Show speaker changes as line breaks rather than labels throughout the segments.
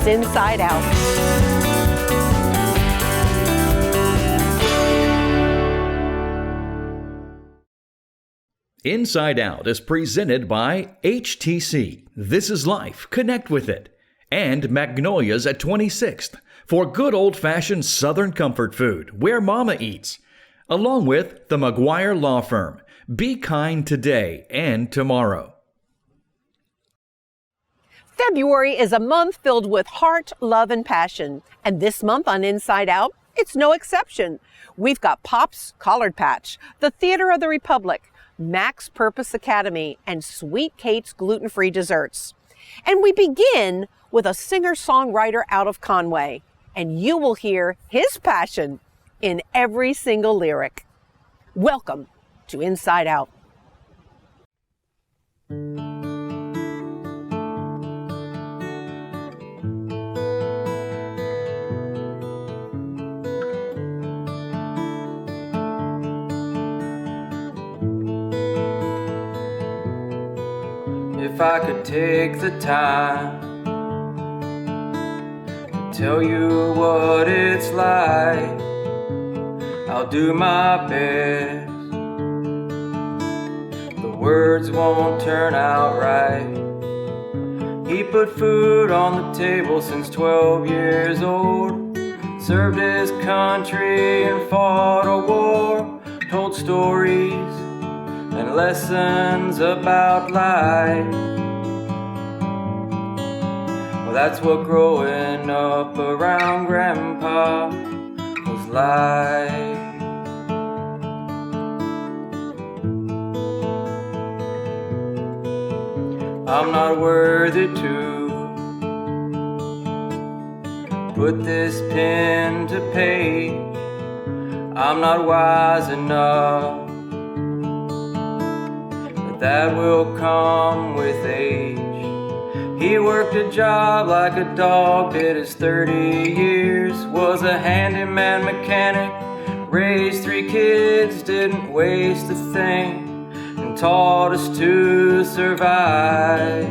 is Inside Out.
Inside Out is presented by HTC. This is life. Connect with it. And Magnolia's at 26th for good old-fashioned Southern comfort food where Mama eats. Along with the McGuire Law Firm. Be kind today and tomorrow.
February is a month filled with heart, love, and passion. And this month on Inside Out, it's no exception. We've got Pop's Collard Patch, the Theater of the Republic, Max Purpose Academy, and Sweet Kate's gluten-free desserts. And we begin with a singer-songwriter out of Conway, and you will hear his passion in every single lyric. Welcome to Inside Out.
If I could take the time to tell you what it's like, I'll do my best. The words won't turn out right. He put food on the table since 12 years old, served his country and fought a war, told stories and lessons about life. Well, that's what growing up around Grandpa was like. I'm not worthy to put this pen to page. I'm not wise enough, that will come with age. He worked a job like a dog did his 30 years, was a handyman mechanic, raised 3 kids, didn't waste a thing, and taught us to survive.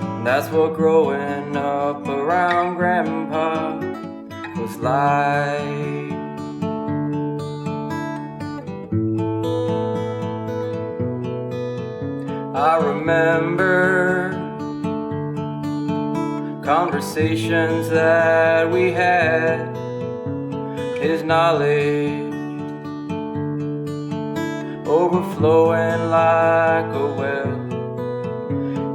And that's what growing up around Grandpa was like. I remember conversations that we had, his knowledge overflowing like a well.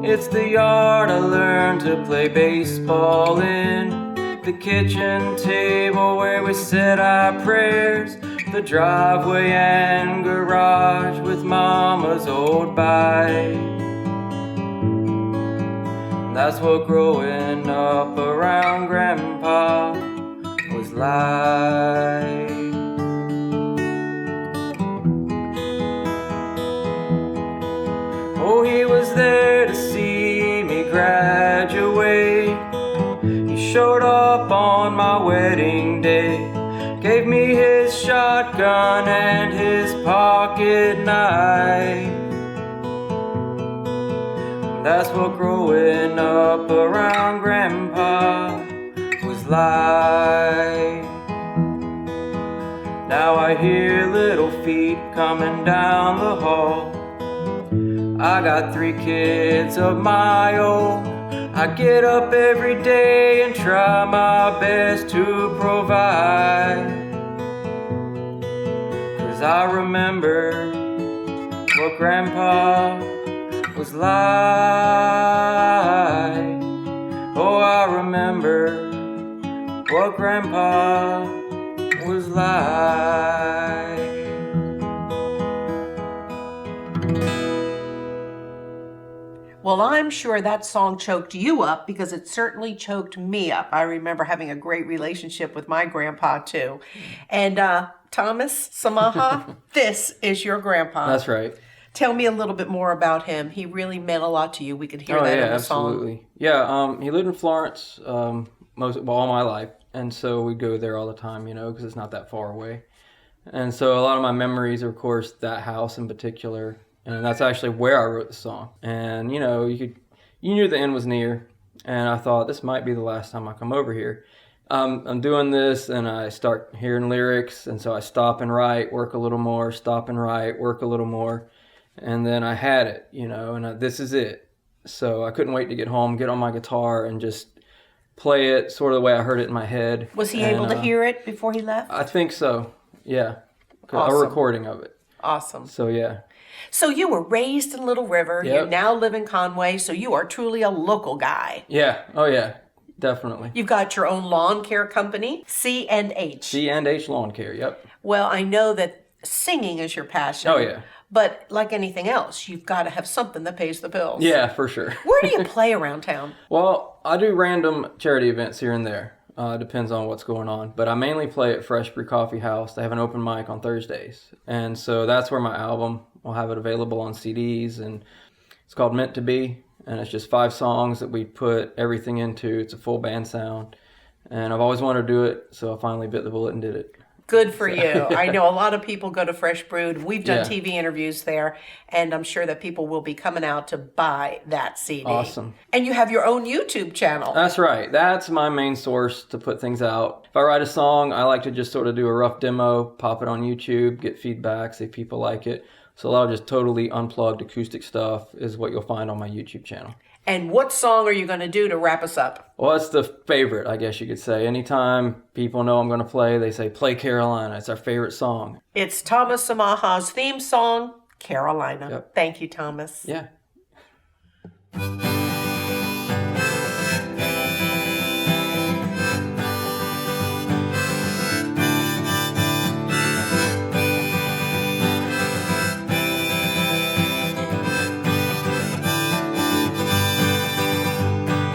It's the yard I learned to play baseball in, the kitchen table where we said our prayers, the driveway and garage with Mama's old bike. That's what growing up around Grandpa was like. Oh, he was there to see me graduate. He showed up on my wedding day, gave me his shotgun and his pocket knife. That's what growing up around Grandpa was like. Now I hear little feet coming down the hall. I got 3 kids of my own. I get up every day and try my best to provide. 'Cause I remember what Grandpa was like. Oh, I remember what Grandpa was like.
Well, I'm sure that song choked you up because it certainly choked me up. I remember having a great relationship with my grandpa too. And Thomas Samaha, this is your grandpa.
That's right.
Tell me a little bit more about him. He really meant a lot to you. We could hear that in the song.
Absolutely. Yeah, he lived in Florence all my life, and so we'd go there all the time, because it's not that far away. And so a lot of my memories are, of course, that house in particular. And that's actually where I wrote the song. And, you knew the end was near. And I thought, this might be the last time I come over here. I'm doing this, and I start hearing lyrics, and so I stop and write, work a little more, stop and write, work a little more. And then I had it, and this is it. So I couldn't wait to get home, get on my guitar, and just play it sort of the way I heard it in my head.
Was he able to hear it before he left?
I think so, yeah.
Awesome.
A recording of it.
Awesome.
So, yeah.
So you were raised in Little River.
Yep.
You now live in Conway, so you are truly a local guy.
Yeah. Oh, yeah. Definitely.
You've got your own lawn care company, C&H.
C&H Lawn Care, yep.
Well, I know that singing is your passion.
Oh, yeah.
But like anything else, you've got to have something that pays the bills.
Yeah, for sure.
Where do you play around town?
Well, I do random charity events here and there. Depends on what's going on. But I mainly play at Fresh Brew Coffee House. They have an open mic on Thursdays. And so that's where my album, will have it available on CDs. And it's called Meant to Be. And it's just 5 songs that we put everything into. It's a full band sound. And I've always wanted to do it, so I finally bit the bullet and did it.
Good for you. I know a lot of people go to Fresh Brewed. We've done
Yeah.
TV interviews there, and I'm sure that people will be coming out to buy that CD.
Awesome.
And you have your own YouTube channel.
That's right. That's my main source to put things out. If I write a song, I like to just sort of do a rough demo, pop it on YouTube, get feedback, see if people like it. So a lot of just totally unplugged acoustic stuff is what you'll find on my YouTube channel.
And what song are you going to do to wrap us up?
Well, it's the favorite, I guess you could say. Anytime people know I'm going to play, they say, play Carolina. It's our favorite song.
It's Thomas Samaha's theme song, Carolina.
Yep.
Thank you, Thomas.
Yeah.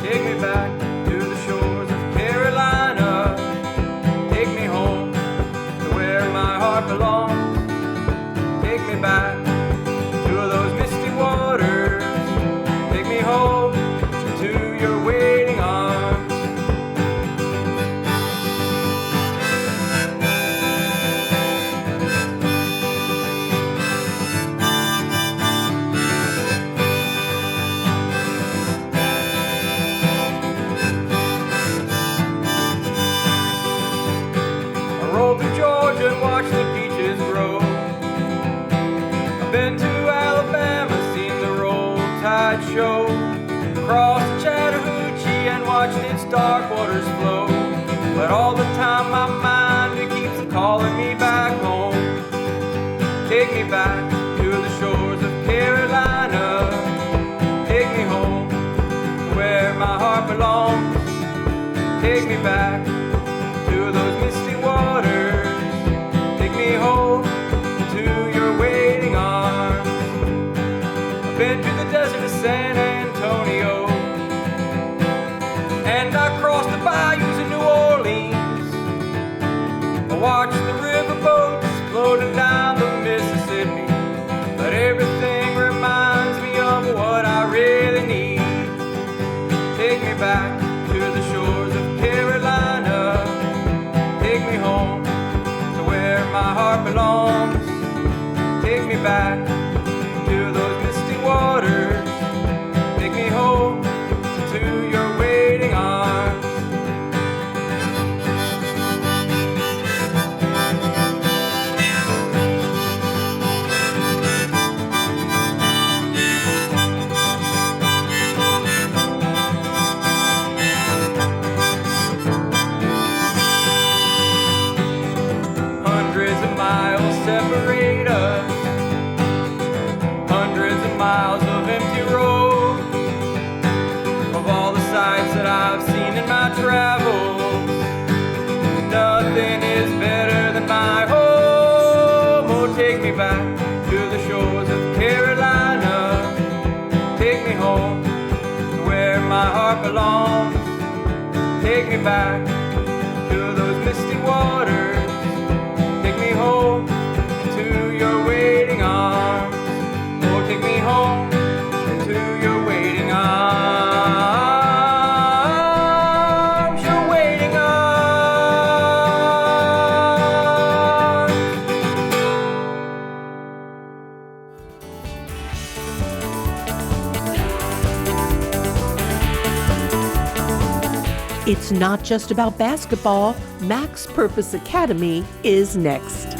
Take me back to the shores of Carolina. Take me home to where my heart belongs. Take me back to those misty waters. Take me home to your waiting arms. I rolled through Georgia and watched the peaches grow. I've been to Alabama, seen the roll tide show. Crossed the Chattahoochee and watched its dark waters flow. But all the time my mind, it keeps calling me back home. Take me back to the shores of Carolina. Take me home to where my heart belongs. Take me back to those misty waters. Take me home to your waiting arms. I've been to the desert of San Antonio, and I crossed the bayous of New Orleans. I watched the riverboats floating down the Mississippi, but everything reminds me of what I really need. Take me back to the shores of Carolina. Take me home to where my heart belongs. Take me back to those misty waters. Take me home to your waiting arms. Hundreds of miles separate us. Hundreds of miles of empty road. Of all the sights that I've seen in my travels, nothing is better than my home. Oh, take me back to the shores of Carolina. Take me home to where my heart belongs. Take me back to those misty waters. Take me home to your waiting arms. Oh, take me home to your waiting arms. Your waiting arms.
It's not just about basketball. Max Purpose Academy is next.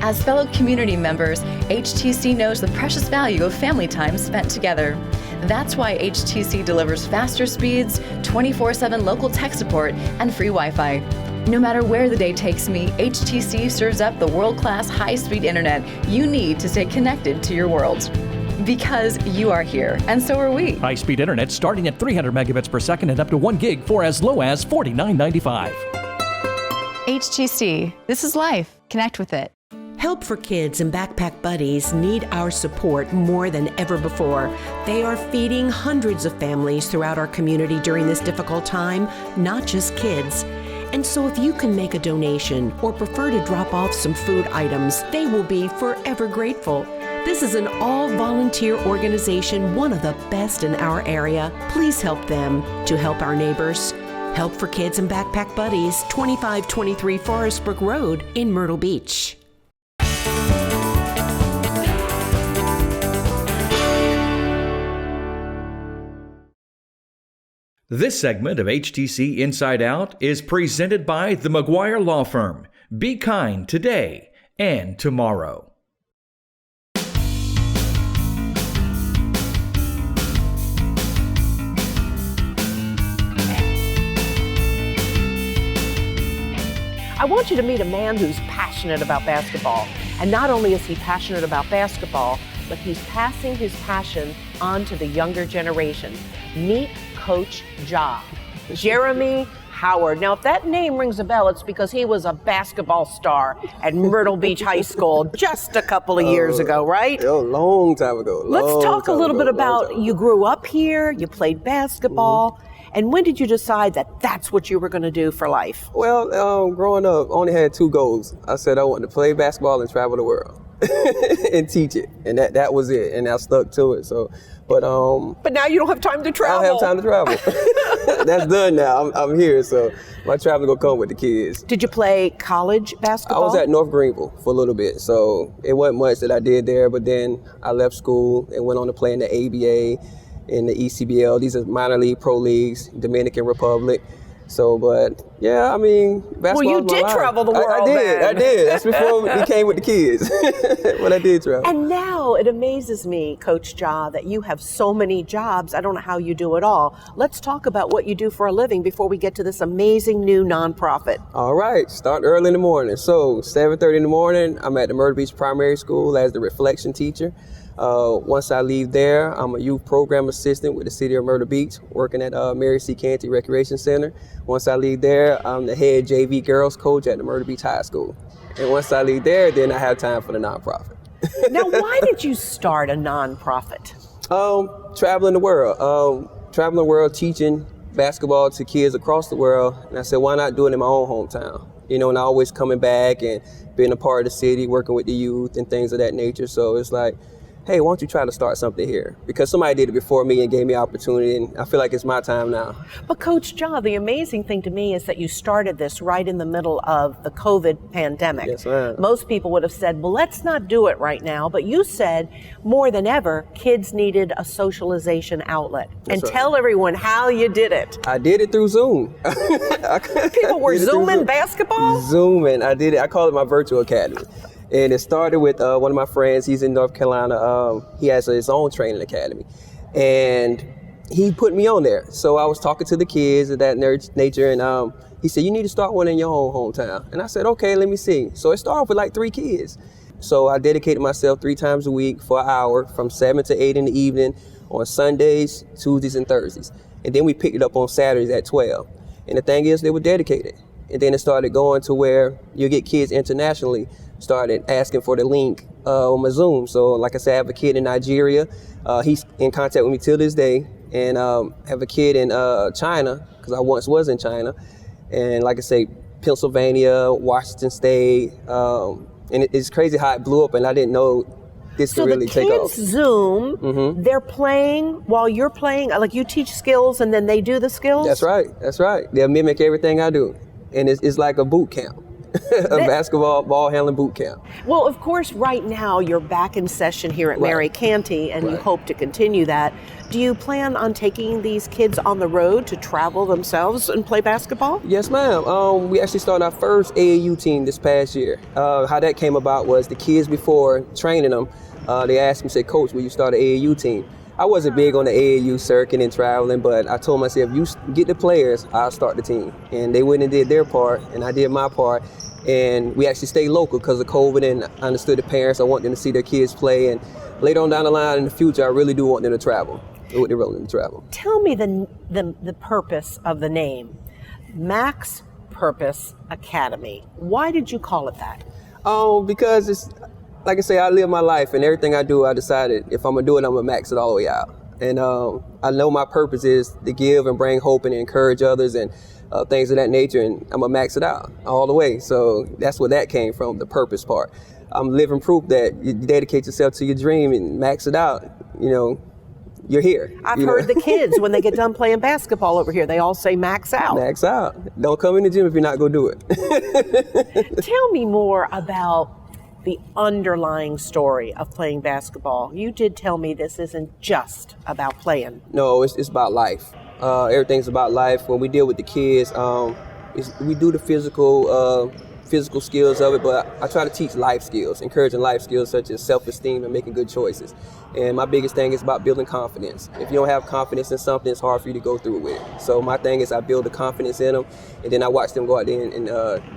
As fellow community members, HTC knows the precious value of family time spent together. That's why HTC delivers faster speeds, 24/7 local tech support, and free Wi-Fi. No matter where the day takes me, HTC serves up the world-class high-speed internet you need to stay connected to your world. Because you are here, and so are we.
High-speed internet starting at 300 megabits per second and up to 1 gig for as low as $49.95.
HTC, this is life. Connect with it.
Help for Kids and Backpack Buddies need our support more than ever before. They are feeding hundreds of families throughout our community during this difficult time, not just kids. And so if you can make a donation or prefer to drop off some food items, they will be forever grateful. This is an all-volunteer organization, one of the best in our area. Please help them to help our neighbors. Help for Kids and Backpack Buddies, 2523 Forest Brook Road in Myrtle Beach.
This segment of HTC Inside Out is presented by the McGuire Law Firm. Be kind today and tomorrow.
I want you to meet a man who's passionate about basketball. And not only is he passionate about basketball, but he's passing his passion on to the younger generation. Meet Coach Jah, Jeremy Howard. Now, if that name rings a bell, it's because he was a basketball star at Myrtle Beach High School just a couple of years ago, right?
A long time ago.
Let's talk a little bit about, you grew up here, you played basketball, and when did you decide that that's what you were going to do for life?
Well, growing up, I only had two goals. I said I wanted to play basketball and travel the world and teach it, and that was it, and I stuck to it. So, but
now you don't have time to travel.
I don't have time to travel. That's done now. I'm here, so my traveling gonna come with the kids.
Did you play college basketball?
I was at North Greenville for a little bit, so it wasn't much that I did there. But then I left school and went on to play in the ABA, in the ECBL. These are minor league, pro leagues, Dominican Republic. So, but yeah, I mean, basketball.
Well, you did travel the world.
I did. That's before we came with the kids. But I did travel.
And now it amazes me, Coach Jah, that you have so many jobs. I don't know how you do it all. Let's talk about what you do for a living before we get to this amazing new nonprofit.
All right, start early in the morning. So 7:30 in the morning, I'm at the Myrtle Beach Primary School as the reflection teacher. Once I leave there, I'm a youth program assistant with the city of Myrtle Beach, working at Mary C. Canty Recreation Center. Once I leave there, I'm the head JV girls coach at the Myrtle Beach High School. And once I leave there, then I have time for the nonprofit.
Now, why did you start a nonprofit?
Traveling the world, teaching basketball to kids across the world. And I said, why not do it in my own hometown? You know, and always coming back and being a part of the city, working with the youth and things of that nature. So it's like, hey, why don't you try to start something here? Because somebody did it before me and gave me opportunity, and I feel like it's my time now.
But Coach Jah, the amazing thing to me is that you started this right in the middle of the COVID pandemic.
Yes, ma'am.
Most people would have said, well, let's not do it right now. But you said, more than ever, kids needed a socialization outlet.
That's
and
right.
Tell everyone how you did it.
I did it through Zoom.
People were Zooming basketball?
Zooming. I did it. I call it my virtual academy. And it started with one of my friends. He's in North Carolina. He has his own training academy. And he put me on there. So I was talking to the kids of that nature. And he said, you need to start one in your own hometown. And I said, okay, let me see. So it started with like 3 kids. So I dedicated myself 3 times a week for an hour from 7 to 8 in the evening on Sundays, Tuesdays, and Thursdays. And then we picked it up on Saturdays at 12. And the thing is, they were dedicated. And then it started going to where you get kids internationally started asking for the link on my Zoom. So like I said, I have a kid in Nigeria. He's in contact with me till this day. And have a kid in China, because I once was in China. And like I say, Pennsylvania, Washington State. And it's crazy how it blew up, and I didn't know this could really take off.
So the kids Zoom, they're playing while you're playing, like you teach skills and then they do the skills?
That's right. They'll mimic everything I do. And it's like a boot camp. a basketball ball handling boot camp.
Well, of course, right now you're back in session here at Mary Canty, and you hope to continue that. Do you plan on taking these kids on the road to travel themselves and play basketball?
Yes, ma'am. We actually started our first AAU team this past year. How that came about was the kids, before training them, they asked me, said, "Coach, will you start an AAU team?" I wasn't big on the AAU circuit and traveling, but I told myself, you get the players, I'll start the team. And they went and did their part, and I did my part. And we actually stayed local because of COVID, and I understood the parents. I want them to see their kids play. And later on down the line in the future, I really do want them to travel. They're willing to travel.
Tell me the purpose of the name, Max Purpose Academy. Why did you call it that?
Because it's, like I say, I live my life, and everything I do, I decided if I'm gonna do it, I'm gonna max it all the way out. And I know my purpose is to give and bring hope and encourage others and things of that nature, and I'm gonna max it out all the way. So that's where that came from, the purpose part. I'm living proof that you dedicate yourself to your dream and max it out, you're here.
I've heard the kids, when they get done playing basketball over here, they all say max out.
Max out. Don't come in the gym if you're not gonna do it.
Tell me more about the underlying story of playing basketball. You did tell me this isn't just about playing.
No, it's about life. Everything's about life. When we deal with the kids, we do the physical skills of it, but I try to teach life skills, encouraging life skills such as self-esteem and making good choices. And my biggest thing is about building confidence. If you don't have confidence in something, it's hard for you to go through with it. So my thing is I build the confidence in them, and then I watch them go out there and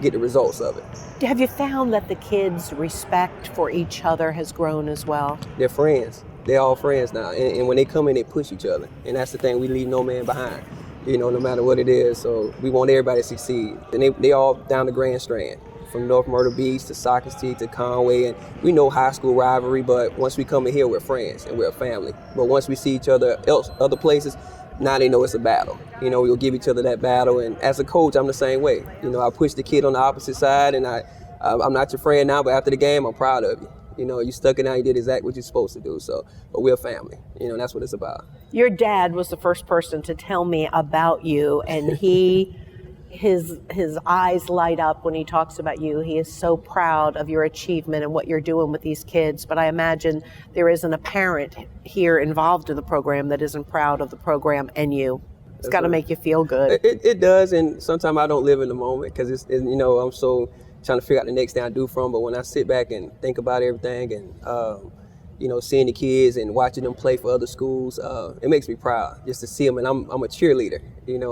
get the results of it.
Have you found that the kids' respect for each other has grown as well?
They're friends. They're all friends now. And when they come in, they push each other. And that's the thing, we leave no man behind, no matter what it is. So we want everybody to succeed. And they all down the Grand Strand, from North Myrtle Beach to Sockasty to Conway. And we know high school rivalry, but once we come in here, we're friends and we're a family. But once we see each other other places, now they know it's a battle. We'll give each other that battle. And as a coach, I'm the same way. I push the kid on the opposite side, and I'm not your friend now, but after the game, I'm proud of you. You stuck it out, you did exactly what you're supposed to do. But we're a family. That's what it's about.
Your dad was the first person to tell me about you, and his eyes light up when he talks about you. He is so proud of your achievement and what you're doing with these kids. But I imagine there isn't a parent here involved in the program that isn't proud of the program and you. It's got to make you feel good.
It does, and sometimes I don't live in the moment because I'm so trying to figure out the next thing I do from. But when I sit back and think about everything and seeing the kids and watching them play for other schools, it makes me proud just to see them. And I'm a cheerleader,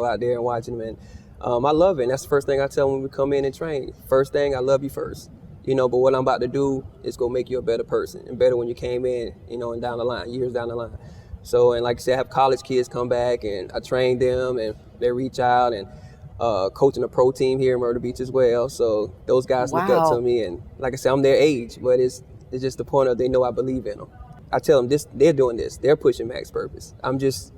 out there and watching them. And I love it. And that's the first thing I tell them when we come in and train. First thing, I love you first. But what I'm about to do is go make you a better person and better when you came in, and down the line, years down the line. So, and like I said, I have college kids come back and I train them and they reach out, and coaching a pro team here in Myrtle Beach as well. So those guys look up to me, and like I said, I'm their age, but it's just the point of they know I believe in them. I tell them they're doing this. They're pushing max purpose. I'm just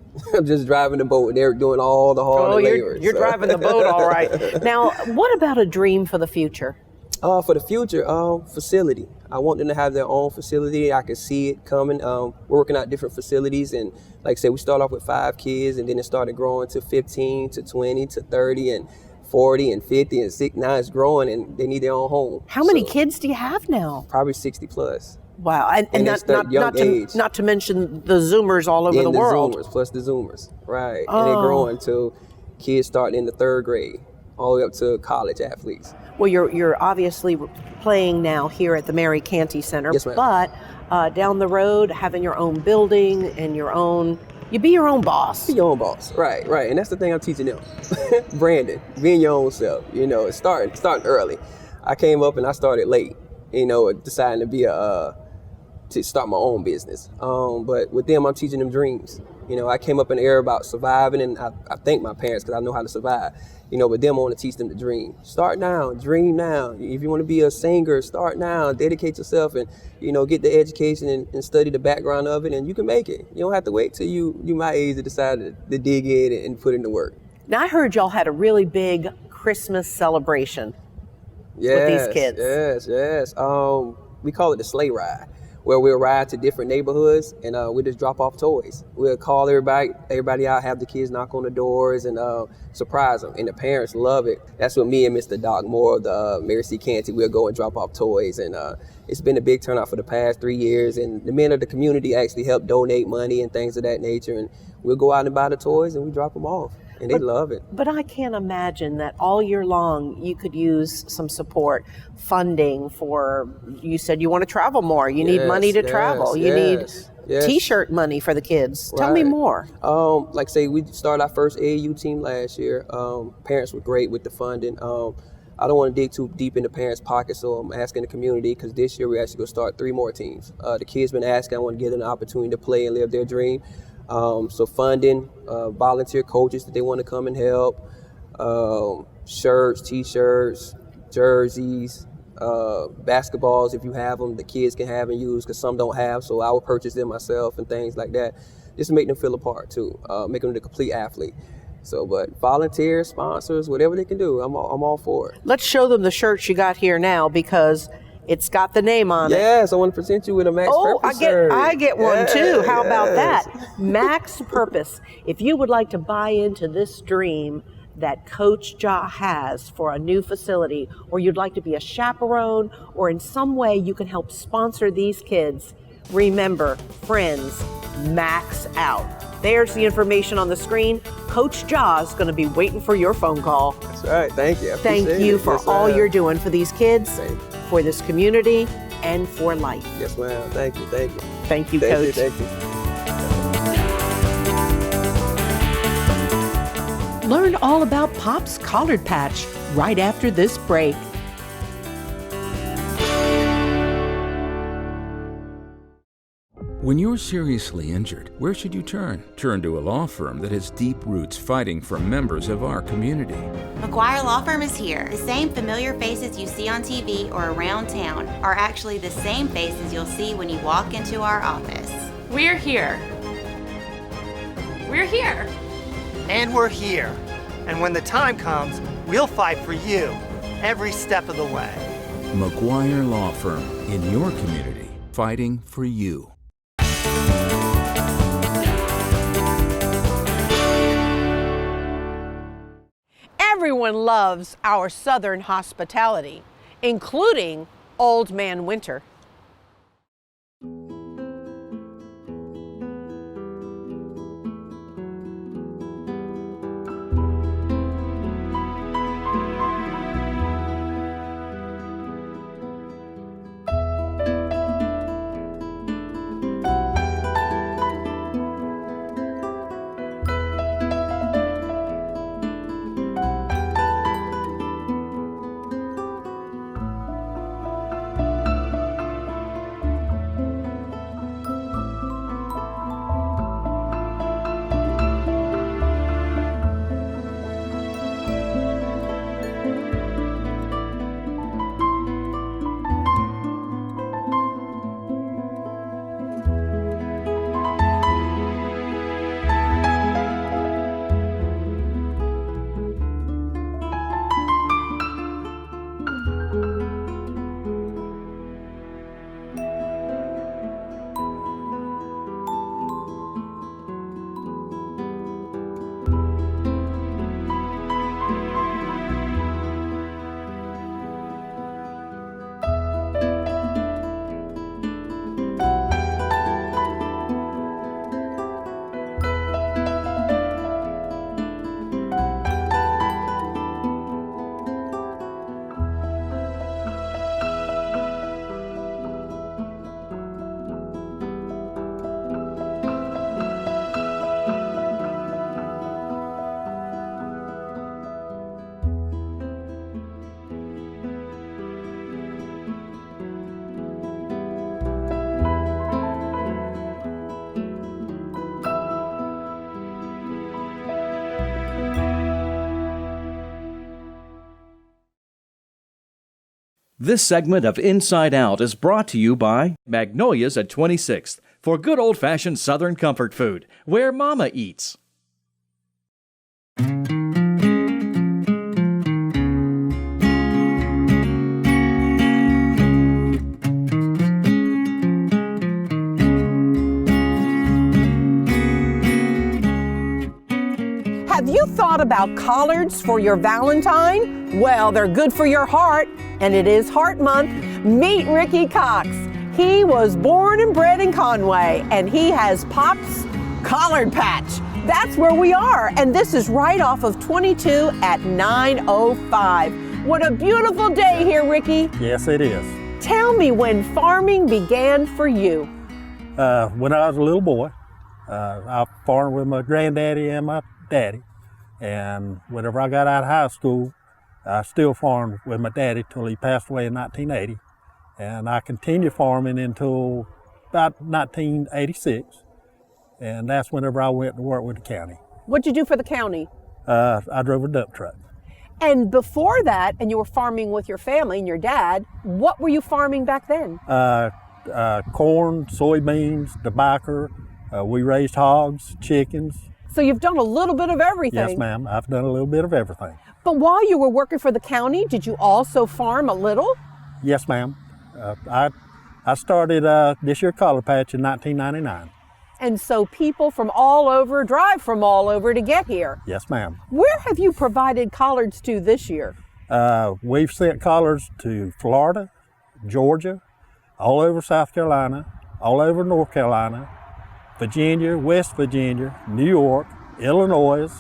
driving the boat, and they're doing all the hard labor.
You're driving the boat, all right. Now, what about a dream for the future?
For the future, facility. I want them to have their own facility. I can see it coming. We're working out different facilities, and like I said, we start off with 5 kids, and then it started growing to 15, to 20, to 30, and 40, and 50, and 60. Now it's growing, and they need their own home.
How many kids do you have now?
Probably 60 plus.
Wow, and not to mention the Zoomers all over the world.
The Zoomers, plus the Zoomers, right. And they're growing to kids starting in the 3rd grade, all the way up to college athletes.
Well, you're obviously playing now here at the Mary Canty Center,
yes, ma'am.
But down the road, having your own building and you be your own boss.
Be your own boss, right. And that's the thing I'm teaching them. Branding, being your own self, starting early. I came up and I started late, deciding to start my own business. But with them, I'm teaching them dreams. I came up in the era about surviving, and I thank my parents because I know how to survive. With them, I want to teach them to dream. Start now, dream now. If you want to be a singer, start now, dedicate yourself and, get the education and study the background of it, and you can make it. You don't have to wait till you my age to decide to dig in and put in the work.
Now, I heard y'all had a really big Christmas celebration with these kids.
Yes. We call it the sleigh ride. where we'll ride to different neighborhoods and we just drop off toys. We'll call everybody out, have the kids knock on the doors and surprise them. And the parents love it. That's what me and Mr. Doc Moore of the Mary C. Canty, we'll go and drop off toys. And it's been a big turnout for the past 3 years. And the men of the community actually help donate money and things of that nature. And we'll go out and buy the toys and we drop them off. And they love it.
But I can't imagine that all year long you could use some support, funding for, you said you want to travel more. You need money to travel. You need T-shirt money for the kids. Tell me more.
Like say we started our first AAU team last year. Parents were great with the funding. I don't want to dig too deep into parents' pockets, so I'm asking the community because this year we're actually going to start 3 more teams. The kids been asking, I want to give them an opportunity to play and live their dream. So funding, volunteer coaches that they want to come and help, shirts, T-shirts, jerseys, basketballs if you have them, the kids can have and use because some don't have, so I will purchase them myself and things like that, just to make them feel a part too, make them the complete athlete. So, but volunteers, sponsors, whatever they can do, I'm all for it.
Let's show them the shirts you got here now because it's got the name on it.
Yes, I want to present you with a Max Purpose shirt.
I get one too. How about that? Max Purpose. If you would like to buy into this dream that Coach Jah has for a new facility, or you'd like to be a chaperone, or in some way you can help sponsor these kids, remember, friends, max out. There's the information on the screen. Coach Jah is going to be waiting for your phone call.
That's right. Thank you.
Thank you for all you're doing for these kids, for this community, and for life.
Yes, ma'am. Thank you. Thank you.
Thank you, Coach.
Thank you.
Learn all about Pop's Collard Patch right after this break.
When you're seriously injured, where should you turn? Turn to a law firm that has deep roots fighting for members of our community.
McGuire Law Firm is here. The same familiar faces you see on TV or around town are actually the same faces you'll see when you walk into our office.
We're here. We're here.
And we're here. And when the time comes, we'll fight for you every step of the way.
McGuire Law Firm, in your community, fighting for you.
Everyone loves our Southern hospitality, including Old Man Winter.
This segment of Inside Out is brought to you by Magnolia's at 26th for good old-fashioned Southern comfort food, where Mama eats.
thought about collards for your Valentine? Well, they're good for your heart, and it is Heart Month. Meet Ricky Cox. He was born and bred in Conway, and he has Pop's Collard Patch. That's where we are, and this is right off of 22 at 9:05. What a beautiful day here, Ricky.
Yes, it is.
Tell me when farming began for you.
When I was a little boy, I farmed with my granddaddy and my daddy. And whenever I got out of high school, I still farmed with my daddy till he passed away in 1980. And I continued farming until about 1986. And that's whenever I went to work with the county.
What'd you do for the county?
I drove a dump truck.
And before that, and you were farming with your family and your dad, what were you farming back then?
Corn, soybeans, tobacco. We raised hogs, chickens.
So you've done a little bit of everything.
Yes, ma'am. I've done a little bit of everything.
But while you were working for the county, did you also farm a little?
Yes, ma'am. I started this year collard patch in 1999.
And so people from all over drive from all over to get here.
Yes, ma'am.
Where have you provided collards to this year?
We've sent collards to Florida, Georgia, all over South Carolina, all over North Carolina, Virginia, West Virginia, New York, Illinois,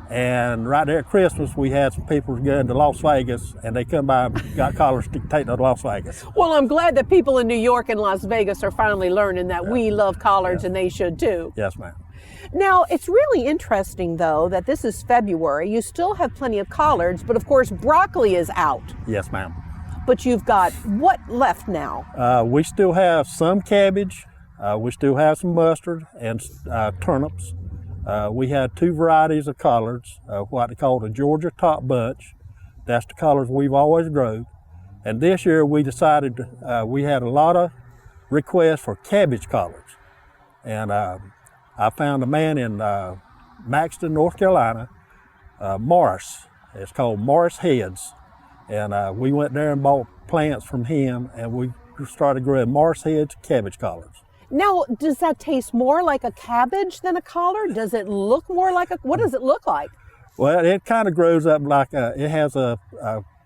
and right there at Christmas we had some people going to Las Vegas, and they come by and got collards to take to Las Vegas.
Well, I'm glad that people in New York and Las Vegas are finally learning that we love collards, and they should too.
Yes, ma'am.
Now, it's really interesting though that this is February. You still have plenty of collards, but of course broccoli is out.
Yes, ma'am.
But you've got what left now?
We still have some cabbage, we still have some mustard and turnips. We had two varieties of collards, what they call the Georgia Top Bunch. That's the collards we've always grown. And this year we decided, we had a lot of requests for cabbage collards. And I found a man in Maxton, North Carolina, Morris. It's called Morris Heads. And we went there and bought plants from him, and we started growing Morris Heads cabbage collards.
Now, does that taste more like a cabbage than a collard? Does it look more like what does it look like?
Well, it kind of grows up like it has a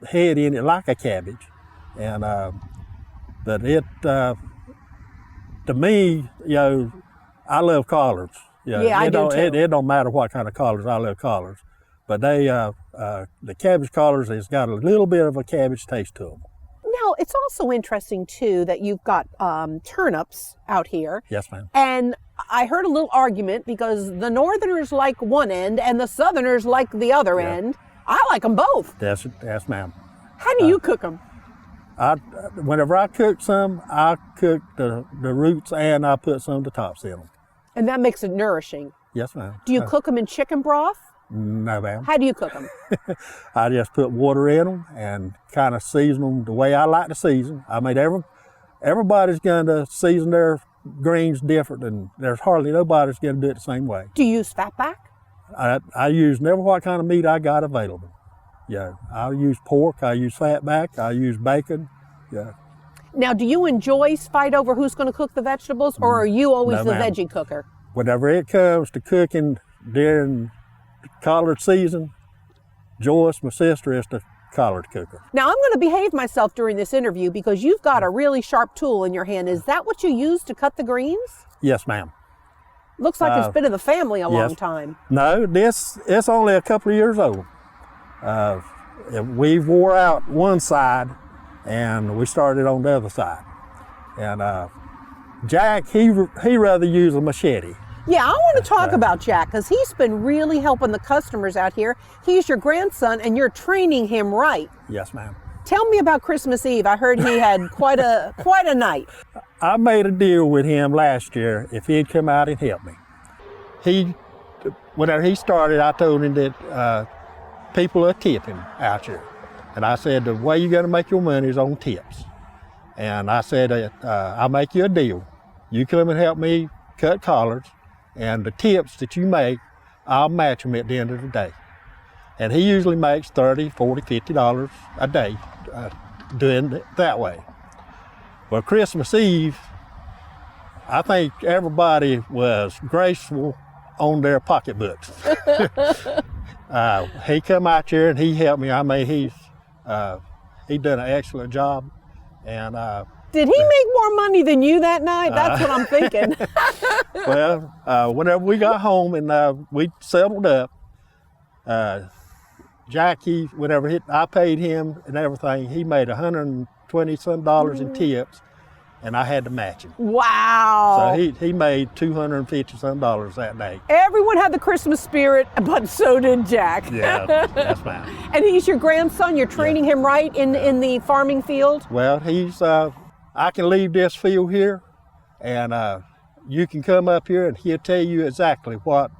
head in it like a cabbage. And, but it, to me, you know, I love collards. You know,
yeah, I do too.
It don't matter what kind of collards, I love collards. But they, the cabbage collards has got a little bit of a cabbage taste to them.
Now, it's also interesting too that you've got turnips out here.
Yes, ma'am.
And I heard a little argument because the northerners like one end and the southerners like the other end. I like them both.
Yes, ma'am.
How do you cook them?
Whenever I cook some, I cook the roots and I put some of the tops in them.
And that makes it nourishing.
Yes, ma'am.
Do you cook them in chicken broth?
No, ma'am.
How do you cook them?
I just put water in them and kind of season them the way I like to season. I mean, everybody's going to season their greens different, and there's hardly nobody's going to do it the same way.
Do you use fatback?
I use never what kind of meat I got available. Yeah, I use pork, I use fatback, I use bacon. Yeah.
Now, do you and Joyce fight over who's going to cook the vegetables, or are you always
No,
the
ma'am.
veggie cooker?
Whenever it comes to cooking during collard season, Joyce, my sister, is the collard cooker.
Now, I'm going to behave myself during this interview because you've got a really sharp tool in your hand. Is that what you use to cut the greens?
Yes, ma'am.
Looks like it's been in the family a long time.
No, it's only a couple of years old. We wore out one side and we started on the other side. And Jack, he rather use a machete.
Yeah, I want to talk about Jack because he's been really helping the customers out here. He's your grandson and you're training him right.
Yes, ma'am.
Tell me about Christmas Eve. I heard he had quite a night.
I made a deal with him last year if he'd come out and help me. Whenever he started, I told him that people are tipping out here. And I said, the way you're going to make your money is on tips. And I said, I'll make you a deal. You come and help me cut collards, and the tips that you make, I'll match them at the end of the day. And he usually makes $30, $40, $50 a day doing it that way. Well, Christmas Eve, I think everybody was graceful on their pocketbooks. He come out here and he helped me. I mean, he done an excellent job. And
did he make more money than you that night? That's what I'm thinking.
Well, whenever we got home and we settled up, Jackie, I paid him and everything, he made $120 in tips, and I had to match him.
Wow.
So he made $250 that day.
Everyone had the Christmas spirit, but so did Jack.
Yeah, that's fine.
And he's your grandson. You're training him right in the farming field?
Well, I can leave this field here, and you can come up here and he'll tell you exactly what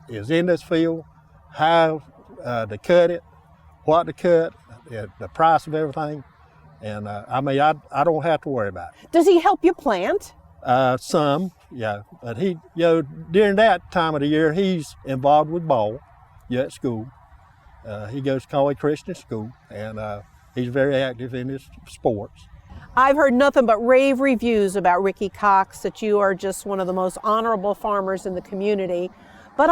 is in this field, how to cut it, what to cut, the price of everything. And I mean, I don't have to worry about it.
Does he help you plant?
Some, yeah. But during that time of the year, he's involved with ball at school. He goes to Conway Christian School, and he's very active in his sports.
I've heard nothing but rave reviews about Ricky Cox, that you are just one of the most honorable farmers in the community. But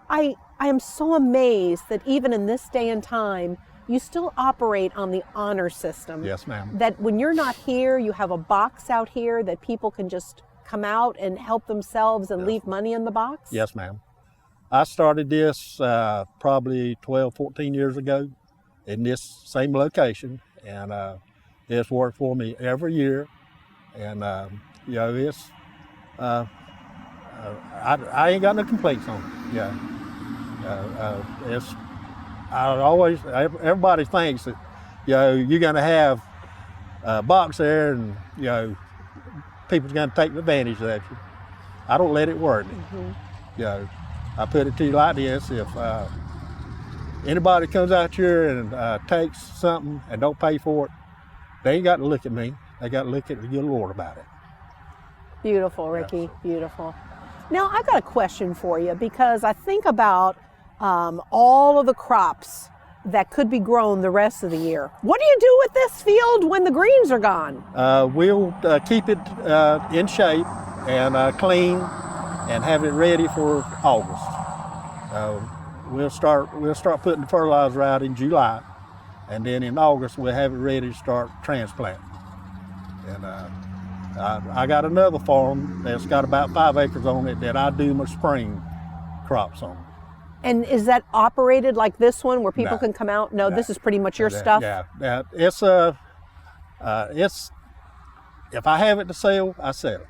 I am so amazed that even in this day and time, you still operate on the honor system.
Yes, ma'am.
That when you're not here, you have a box out here that people can just come out and help themselves and leave money in the box?
Yes, ma'am. I started this probably 12, 14 years ago in this same location, and it's worked for me every year. And it's I ain't got no complaints on it. Yeah, everybody thinks that you're gonna have a box there, and people's gonna take advantage of you. I don't let it worry me. Mm-hmm. I put it to you like this: if anybody comes out here and takes something and don't pay for it, they ain't got to look at me. They got to look at the good Lord about it.
Beautiful, Ricky. Beautiful. Now, I got a question for you, because I think about all of the crops that could be grown the rest of the year. What do you do with this field when the greens are gone?
We'll keep it in shape and clean, and have it ready for August. We'll start putting the fertilizer out in July, and then in August we'll have it ready to start transplanting. And I got another farm that's got about 5 acres on it that I do my spring crops on.
And is that operated like this one, where people can come out? No, this is pretty much your stuff?
Yeah, it's if I have it to sell, I sell it.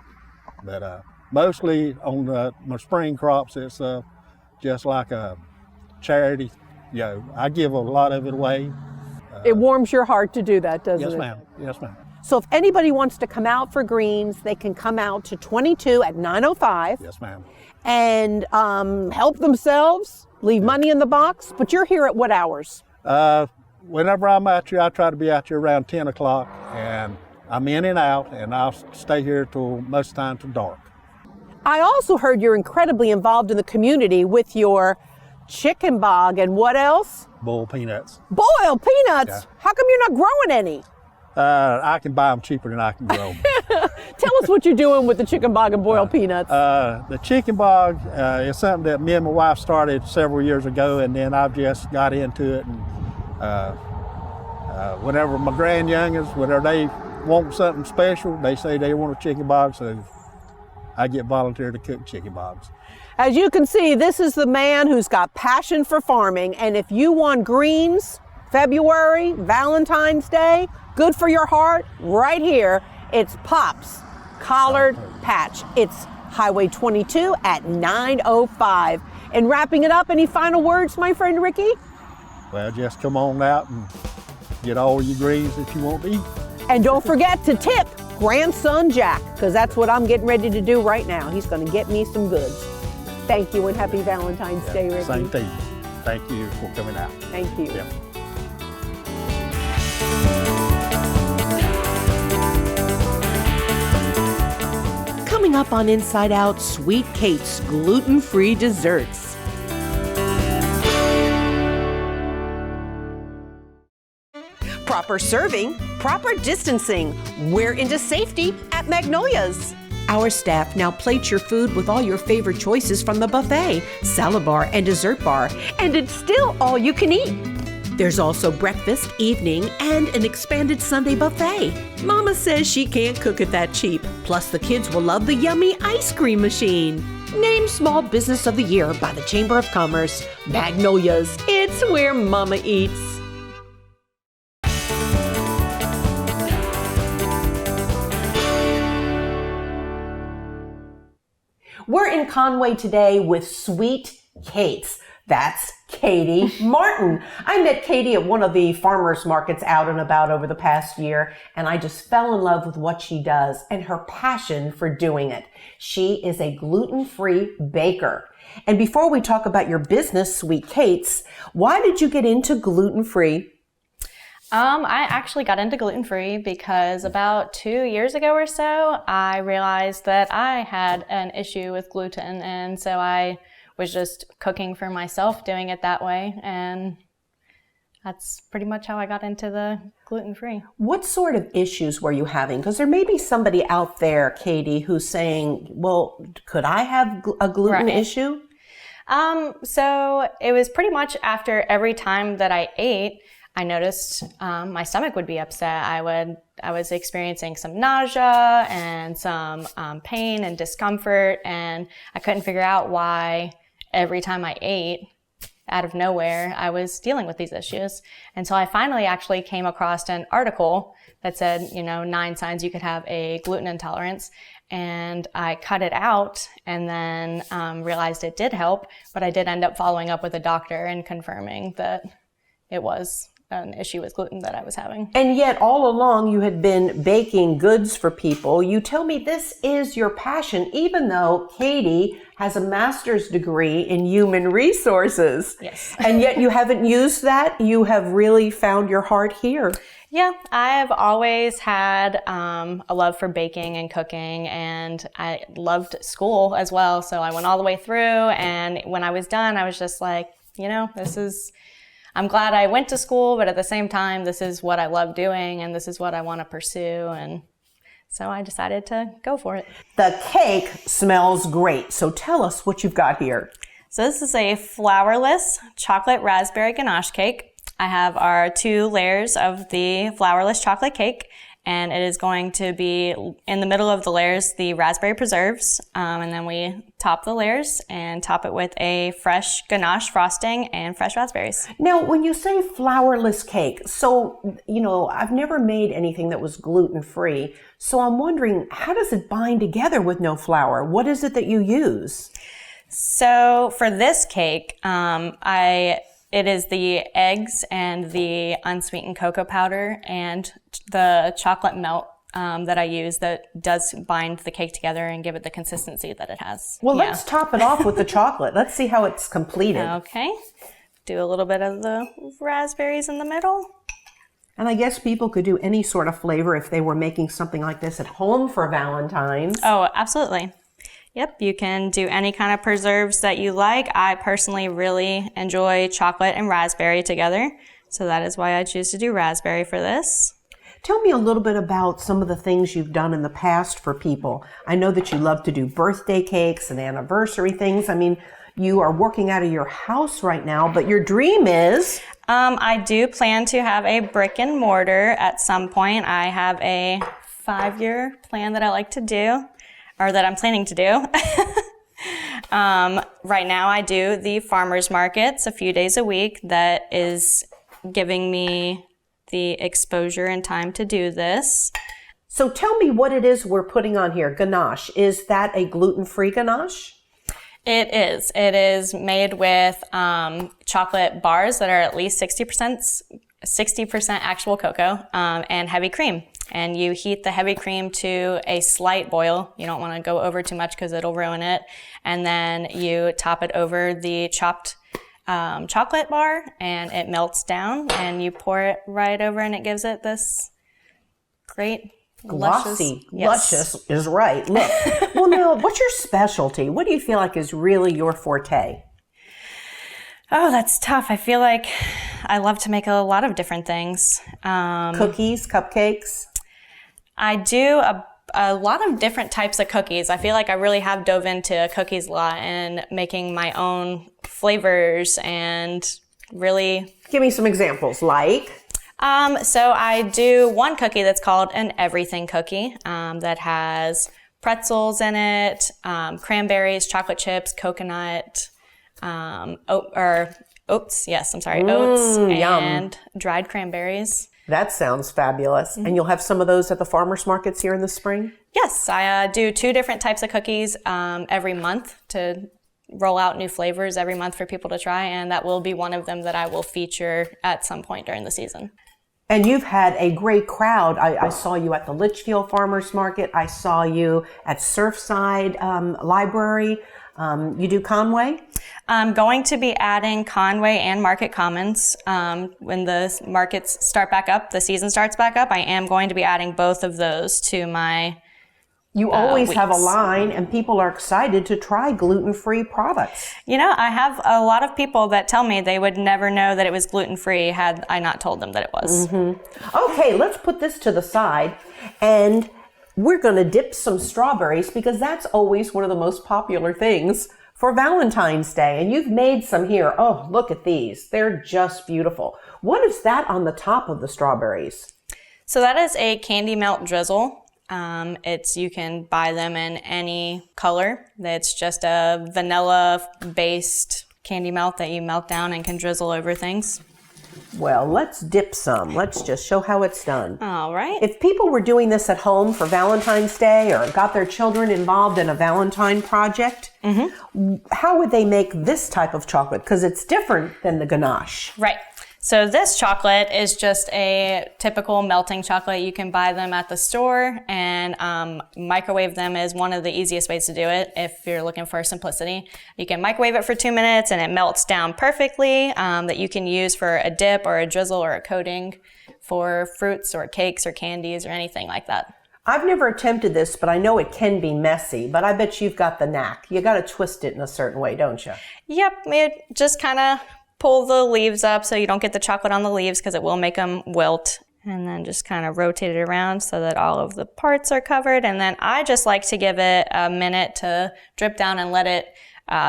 But mostly on my spring crops, it's just like a charity. I give a lot of it away.
It warms your heart to do that, doesn't it?
Yes, ma'am. Yes, ma'am.
So if anybody wants to come out for greens, they can come out to 22 at 9:05.
Yes, ma'am.
And help themselves, leave money in the box. But you're here at what hours?
Whenever I'm out here, I try to be out here around 10 o'clock, and I'm in and out, and I'll stay here till most of the time till dark.
I also heard you're incredibly involved in the community with your chicken bog and what else?
Boiled peanuts.
Boiled peanuts?
Yeah.
How come you're not growing any?
I can buy them cheaper than I can grow them.
Tell us what you're doing with the chicken bog and boiled peanuts.
The chicken bog is something that me and my wife started several years ago, and then I've just got into it. And whenever my grandyoungins, whenever they want something special, they say they want a chicken bog, so I get volunteered to cook chicken bogs.
As you can see, this is the man who's got passion for farming, and if you want greens, February, Valentine's Day, good for your heart, right here, it's Pop's Collard Patch. It's Highway 22 at 9:05. And wrapping it up, any final words, my friend Ricky?
Well, just come on out and get all your greens that you want to eat.
And don't forget to tip grandson Jack, because that's what I'm getting ready to do right now. He's going to get me some goods. Thank you, and happy Valentine's Day, Ricky.
Same thing. Thank you for coming out.
Thank you.
Yeah.
Coming up on Inside Out, Sweet Kate's gluten-free desserts. Proper serving, proper distancing. We're into safety at Magnolia's. Our staff now plates your food with all your favorite choices from the buffet, salad bar, and dessert bar, and it's still all you can eat. There's also breakfast, evening, and an expanded Sunday buffet. Mama says she can't cook it that cheap. Plus, the kids will love the yummy ice cream machine. Named Small Business of the Year by the Chamber of Commerce, Magnolia's. It's where Mama eats. We're in Conway today with Sweet Kate's. That's Katie Martin. I met Katie at one of the farmers markets out and about over the past year, and I just fell in love with what she does and her passion for doing it. She is a gluten-free baker. And before we talk about your business, Sweet Kate's, why did you get into gluten-free?
I actually got into gluten-free because about 2 years ago or so, I realized that I had an issue with gluten, and so I was just cooking for myself, doing it that way, and that's pretty much how I got into the gluten-free.
What sort of issues were you having? Because there may be somebody out there, Katie, who's saying, well, could I have a gluten issue?
So it was pretty much after every time that I ate, I noticed my stomach would be upset. I was experiencing some nausea and some pain and discomfort, and I couldn't figure out why every time I ate, out of nowhere, I was dealing with these issues. And so I finally actually came across an article that said, 9 signs you could have a gluten intolerance. And I cut it out and then realized it did help, but I did end up following up with a doctor and confirming that it was an issue with gluten that I was having.
And yet all along you had been baking goods for people. You tell me this is your passion, even though Katie has a master's degree in human resources.
Yes.
And yet you haven't used that. You have really found your heart here.
Yeah, I've always had a love for baking and cooking, and I loved school as well. So I went all the way through, and when I was done, I was just like, I'm glad I went to school, but at the same time, this is what I love doing and this is what I want to pursue. And so I decided to go for it.
The cake smells great. So tell us what you've got here.
So this is a flourless chocolate raspberry ganache cake. I have our 2 layers of the flourless chocolate cake, and it is going to be in the middle of the layers, the raspberry preserves, and then we top the layers and top it with a fresh ganache frosting and fresh raspberries.
Now, when you say flourless cake, so, I've never made anything that was gluten-free, so I'm wondering, how does it bind together with no flour? What is it that you use?
So for this cake, it is the eggs and the unsweetened cocoa powder and the chocolate melt that I use that does bind the cake together and give it the consistency that it has.
Well, let's top it off with the chocolate. Let's see how it's completed.
Okay. Do a little bit of the raspberries in the middle.
And I guess people could do any sort of flavor if they were making something like this at home for Valentine's.
Oh, absolutely. Yep, you can do any kind of preserves that you like. I personally really enjoy chocolate and raspberry together, so that is why I choose to do raspberry for this.
Tell me a little bit about some of the things you've done in the past for people. I know that you love to do birthday cakes and anniversary things. I mean, you are working out of your house right now, but your dream is?
I do plan to have a brick and mortar at some point. I have a 5-year plan that I like to do, or that I'm planning to do. Right now I do the farmers markets a few days a week. That is giving me the exposure and time to do this.
So tell me what it is we're putting on here. Ganache, is that a gluten-free ganache?
It is. It is made with chocolate bars that are at least 60% actual cocoa and heavy cream. And you heat the heavy cream to a slight boil. You don't want to go over too much because it'll ruin it. And then you top it over the chopped chocolate bar, and it melts down, and you pour it right over, and it gives it this great
glossy, luscious is right. Look, well, now, what's your specialty? What do you feel like is really your forte?
Oh, that's tough. I feel like I love to make a lot of different things.
Cookies, cupcakes?
I do a lot of different types of cookies. I feel like I really have dove into cookies a lot and making my own flavors and really...
Give me some examples, like?
So I do one cookie that's called an everything cookie that has pretzels in it, cranberries, chocolate chips, coconut, oats, and dried cranberries.
That sounds fabulous. And you'll have some of those at the farmers markets here in the spring?
Yes, I do 2 different types of cookies every month to roll out new flavors every month for people to try, and that will be one of them that I will feature at some point during the season.
And you've had a great crowd. I saw you at the Litchfield Farmers Market. I saw you at Surfside Library. You do Conway?
I'm going to be adding Conway and Market Commons. When the markets start back up, the season starts back up, I am going to be adding both of those to my
You always
weeks.
have a line, and people are excited to try gluten-free products.
You know, I have a lot of people that tell me they would never know that it was gluten-free had I not told them that it was.
Okay, let's put this to the side, and we're going to dip some strawberries because that's always one of the most popular things for Valentine's Day. And you've made some here. Oh, look at these. They're just beautiful. What is that on the top of the strawberries?
So that is a candy melt drizzle. You can buy them in any color. It's just a vanilla-based candy melt that you melt down and can drizzle over things.
Well, let's dip some. Let's just show how it's done.
All right.
If people were doing this at home for Valentine's Day or got their children involved in a Valentine project, how would they make this type of chocolate? Because it's different than the ganache.
Right. So this chocolate is just a typical melting chocolate. You can buy them at the store, and microwave them is one of the easiest ways to do it if you're looking for simplicity. You can microwave it for 2 minutes and it melts down perfectly, that you can use for a dip or a drizzle or a coating for fruits or cakes or candies or anything like that.
I've never attempted this, but I know it can be messy, but I bet you've got the knack. You got to twist it in a certain way, don't you?
Yep, it just kind of pull the leaves up so you don't get the chocolate on the leaves because it will make them wilt. And then just kind of rotate it around so that all of the parts are covered. And then I just like to give it a minute to drip down and let it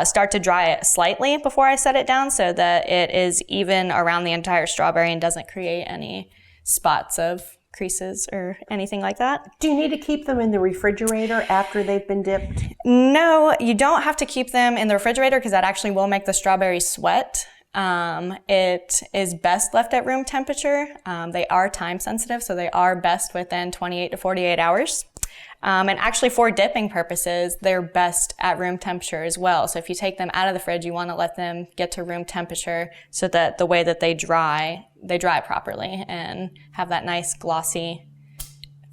start to dry it slightly before I set it down so that it is even around the entire strawberry and doesn't create any spots of creases or anything like that.
Do you need to keep them in the refrigerator after they've been dipped?
No, you don't have to keep them in the refrigerator because that actually will make the strawberry sweat. It is best left at room temperature. They are time sensitive, so they are best within 28 to 48 hours. And actually for dipping purposes, they're best at room temperature as well. So if you take them out of the fridge, you want to let them get to room temperature so that the way that they dry properly and have that nice glossy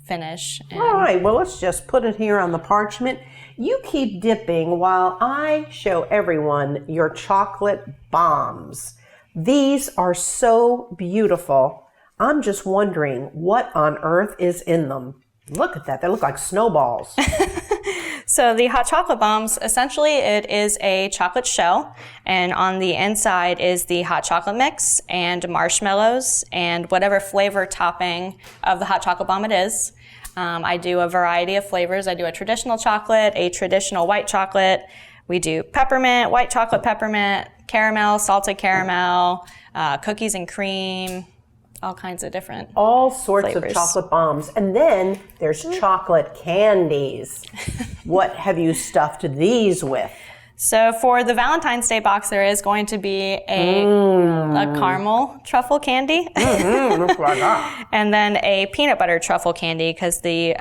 finish.
All right, well, let's just put it here on the parchment. You keep dipping while I show everyone your chocolate bombs. These are so beautiful. I'm just wondering what on earth is in them. Look at that. They look like snowballs.
So the hot chocolate bombs, essentially it is a chocolate shell, and on the inside is the hot chocolate mix and marshmallows and whatever flavor topping of the hot chocolate bomb it is. I do a variety of flavors. I do a traditional chocolate, a traditional white chocolate. We do peppermint, white chocolate peppermint, caramel, salted caramel, cookies and cream, all kinds of different
all sorts
flavors.
Of chocolate bombs. And then there's chocolate candies. What have you stuffed these with?
So for the Valentine's Day box, there is going to be a caramel truffle candy.
Looks like that.
And then a peanut butter truffle candy, because the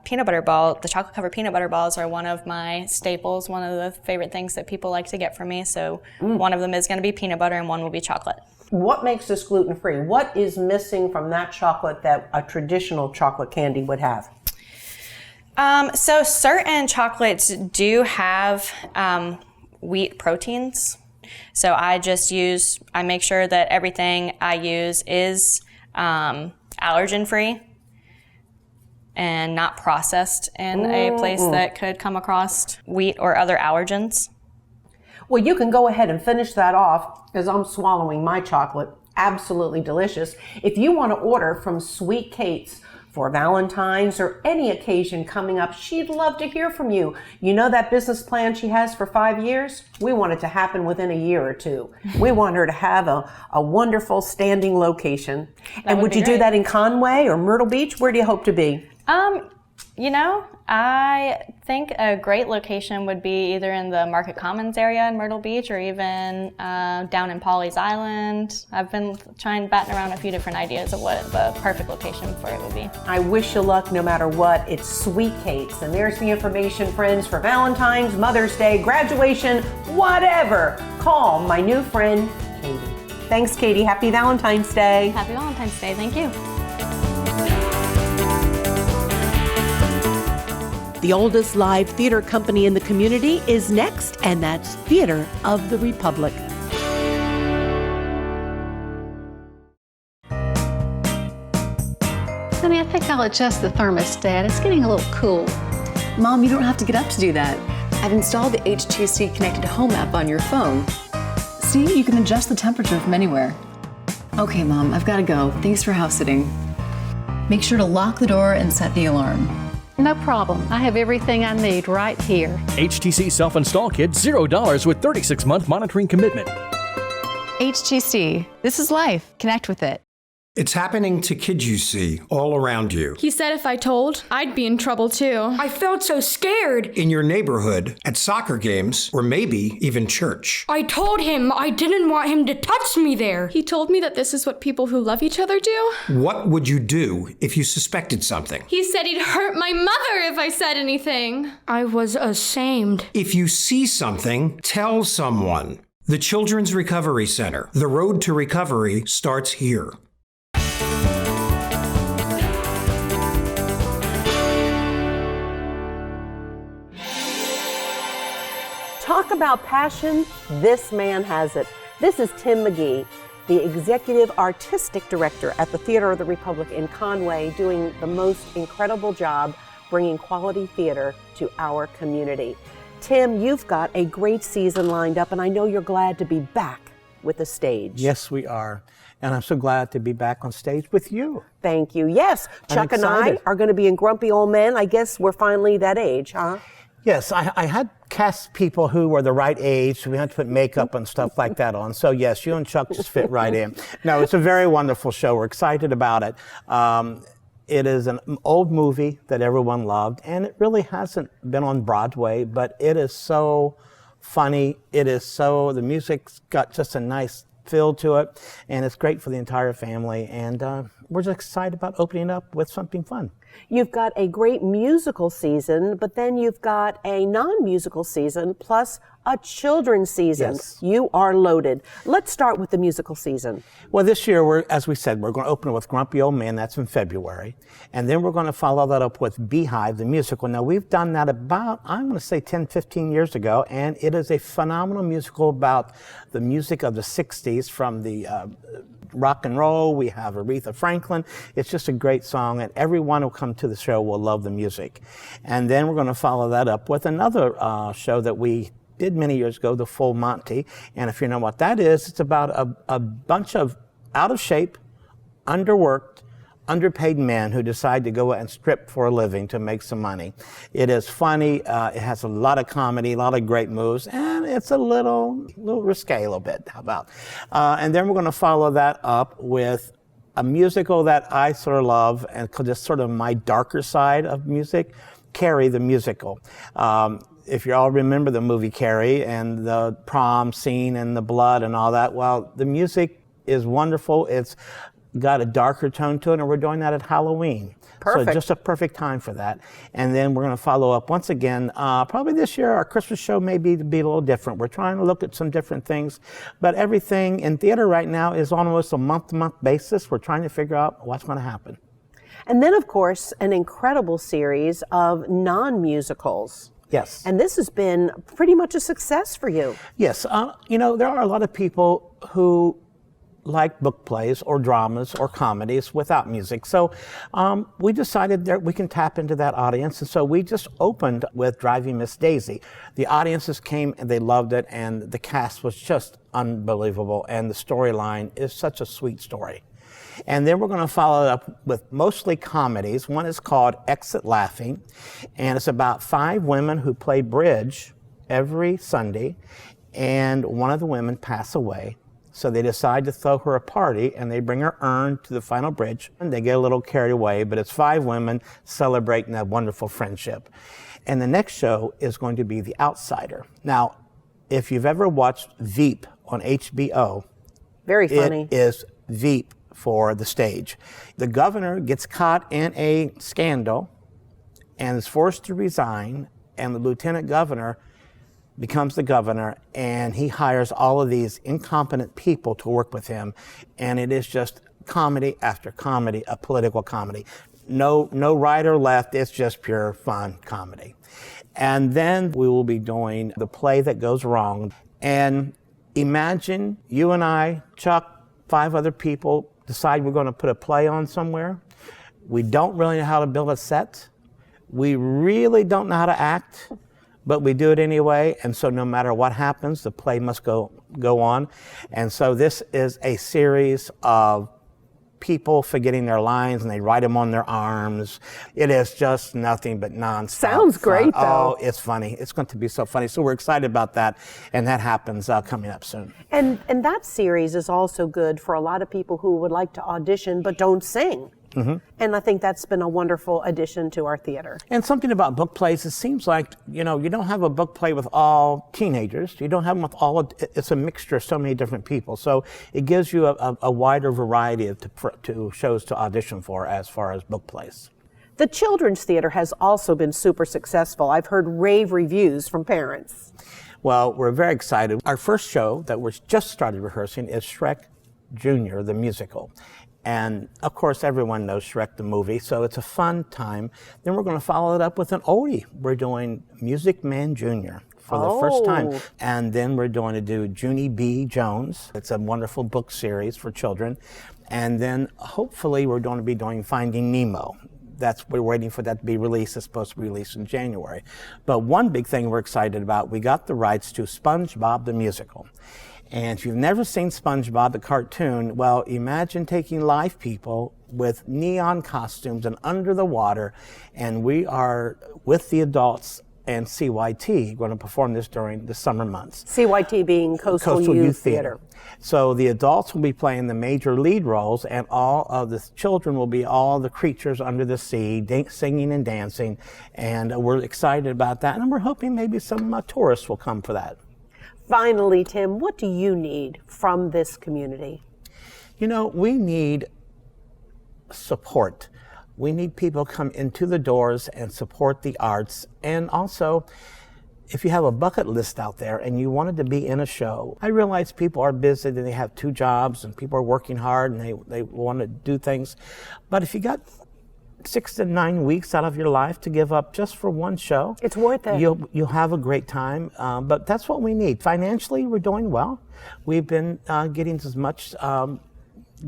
peanut butter ball, the chocolate covered peanut butter balls are one of my staples, one of the favorite things that people like to get from me. So one of them is going to be peanut butter and one will be chocolate.
What makes this gluten-free? What is missing from that chocolate that a traditional chocolate candy would have?
So certain chocolates do have wheat proteins. So I make sure that everything I use is allergen-free and not processed in a place that could come across wheat or other allergens.
Well, you can go ahead and finish that off as I'm swallowing my chocolate. Absolutely delicious. If you want to order from Sweet Kate's for Valentine's or any occasion coming up, she'd love to hear from you. You know that business plan she has for 5 years? We want it to happen within a year or two. We want her to have a wonderful standing location. And would you do that in Conway or Myrtle Beach? Where do you hope to be?
You know, I think a great location would be either in the Market Commons area in Myrtle Beach or even down in Pawleys Island. I've been batting around a few different ideas of what the perfect location for it would be.
I wish you luck no matter what. It's Sweet Cakes. And there's the information, friends, for Valentine's, Mother's Day, graduation, whatever. Call my new friend, Katie. Thanks, Katie. Happy Valentine's Day.
Happy Valentine's Day. Thank you.
The oldest live theater company in the community is next, and that's Theater of the Republic.
Honey, I think I'll adjust the thermostat. It's getting a little cool.
Mom, you don't have to get up to do that. I've installed the HTC Connected Home app on your phone. See, you can adjust the temperature from anywhere. Okay, Mom, I've got to go. Thanks for house sitting. Make sure to lock the door and set the alarm.
No problem. I have everything I need right here.
HTC Self-Install Kit, $0 with 36-month monitoring commitment.
HTC, this is life. Connect with it.
It's happening to kids you see all around you.
He said if I told, I'd be in trouble too. I felt so scared.
In your neighborhood, at soccer games, or maybe even church.
I told him I didn't want him to touch me there. He told me that this is what people who love each other do.
What would you do if you suspected something?
He said he'd hurt my mother if I said anything. I was ashamed.
If you see something, tell someone. The Children's Recovery Center. The road to recovery starts here.
Talk about passion, this man has it. This is Tim McGhee, the Executive Artistic Director at the Theater of the Republic in Conway, doing the most incredible job bringing quality theater to our community. Tim, you've got a great season lined up, and I know you're glad to be back with the stage.
Yes, we are. And I'm so glad to be back on stage with you.
Thank you. Yes, Chuck and I are going to be in Grumpy Old Men. I guess we're finally that age, huh?
Yes, I had cast people who were the right age, so we had to put makeup and stuff like that on. So yes, you and Chuck just fit right in. No, it's a very wonderful show. We're excited about it. It is an old movie that everyone loved, and it really hasn't been on Broadway, but it is so funny. The music's got just a nice feel to it, and it's great for the entire family. And we're just excited about opening up with something fun.
You've got a great musical season, but then you've got a non-musical season plus a children's season.
Yes.
You are loaded. Let's start with the musical season.
Well, this year, as we said, we're going to open it with Grumpy Old Man. That's in February. And then we're going to follow that up with Beehive, the musical. Now, we've done that about, I'm going to say 10, 15 years ago, and it is a phenomenal musical about the music of the 60s from the rock and roll. We have Aretha Franklin. It's just a great song, and everyone who come to the show will love the music. And then we're going to follow that up with another show that we did many years ago, the Full Monty. And if you know what that is, it's about a bunch of out of shape, underworked, underpaid men who decide to go and strip for a living to make some money. It is funny. It has a lot of comedy, a lot of great moves, and it's a little risque a little bit. How about? And then we're going to follow that up with a musical that I sort of love, and just sort of my darker side of music, Carrie the musical. If you all remember the movie Carrie and the prom scene and the blood and all that, well, the music is wonderful. It's got a darker tone to it, and we're doing that at Halloween.
Perfect.
So just a perfect time for that. And then we're going to follow up once again. Probably this year, our Christmas show may be a little different. We're trying to look at some different things, but everything in theater right now is on almost a month-to-month basis. We're trying to figure out what's going to happen.
And then, of course, an incredible series of non-musicals.
Yes.
And this has been pretty much a success for you.
Yes. You know, there are a lot of people who like book plays or dramas or comedies without music. So we decided that we can tap into that audience. And so we just opened with Driving Miss Daisy. The audiences came and they loved it, and the cast was just unbelievable. And the storyline is such a sweet story.
And then we're going to follow it up with mostly comedies. One is called Exit Laughing, and it's about 5 women who play bridge every Sunday, and one of the women passed away. So they decide to throw her a party, and they bring her urn to the final bridge, and they get a little carried away, but it's 5 women celebrating that wonderful friendship. And the next show is going to be The Outsider. Now, if you've ever watched Veep on HBO,
very funny.
It is Veep for the stage. The governor gets caught in a scandal and is forced to resign, and the lieutenant governor becomes the governor, and he hires all of these incompetent people to work with him, and it is just comedy after comedy, a political comedy. No right or left, it's just pure fun comedy. And then we will be doing The Play That Goes Wrong. And imagine you and I, Chuck, 5 other people, decide we're going to put a play on somewhere. We don't really know how to build a set. We really don't know how to act, but we do it anyway. And so no matter what happens, the play must go on. And so this is a series of people forgetting their lines, and they write them on their arms. It is just nothing but nonstop.
Sounds great, though.
Oh, it's funny. It's going to be so funny. So we're excited about that, and that happens coming up soon.
And that series is also good for a lot of people who would like to audition but don't sing.
Mm-hmm.
And I think that's been a wonderful addition to our theater.
And something about book plays, it seems like, you don't have a book play with all teenagers. You don't have them with all, it's a mixture of so many different people. So it gives you a wider variety of to shows to audition for as far as book plays.
The children's theater has also been super successful. I've heard rave reviews from parents.
Well, we're very excited. Our first show that we're just started rehearsing is Shrek Jr., the musical. And of course, everyone knows Shrek the movie, so it's a fun time. Then we're going to follow it up with an oldie. We're doing Music Man Jr. for the first time. And then we're going to do Junie B. Jones. It's a wonderful book series for children. And then hopefully we're going to be doing Finding Nemo. We're waiting for that to be released. It's supposed to be released in January. But one big thing we're excited about, we got the rights to SpongeBob the Musical. And if you've never seen SpongeBob the cartoon, well, imagine taking live people with neon costumes and under the water, and we are, with the adults and CYT, going to perform this during the summer months.
CYT being Coastal Youth Theater.
So the adults will be playing the major lead roles, and all of the children will be all the creatures under the sea, singing and dancing, and we're excited about that, and we're hoping maybe some tourists will come for that.
Finally, Tim, what do you need from this community?
We need support. We need people to come into the doors and support the arts. And also, if you have a bucket list out there and you wanted to be in a show, I realize people are busy and they have 2 jobs and people are working hard and they want to do things. But if you got 6 to 9 weeks out of your life to give up just for one show,
it's worth it.
You'll have a great time, but that's what we need. Financially, we're doing well. We've been getting as much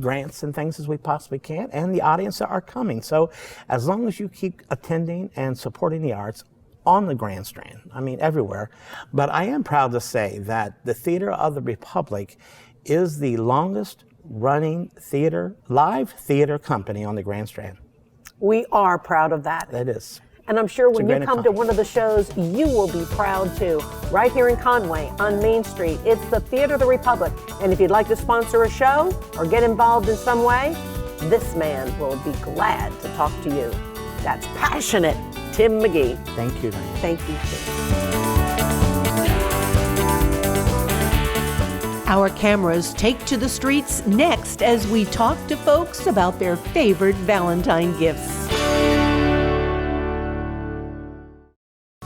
grants and things as we possibly can, and the audience are coming. So as long as you keep attending and supporting the arts on the Grand Strand, everywhere. But I am proud to say that the Theater of the Republic is the longest running live theater company on the Grand Strand.
We are proud of that.
It is.
And I'm sure when you come to one of the shows, you will be proud too. Right here in Conway on Main Street, it's the Theater of the Republic. And if you'd like to sponsor a show or get involved in some way, this man will be glad to talk to you. That's passionate Tim McGhee.
Thank you, Diane.
Thank you, Tim. Our cameras take to the streets next as we talk to folks about their favorite Valentine gifts.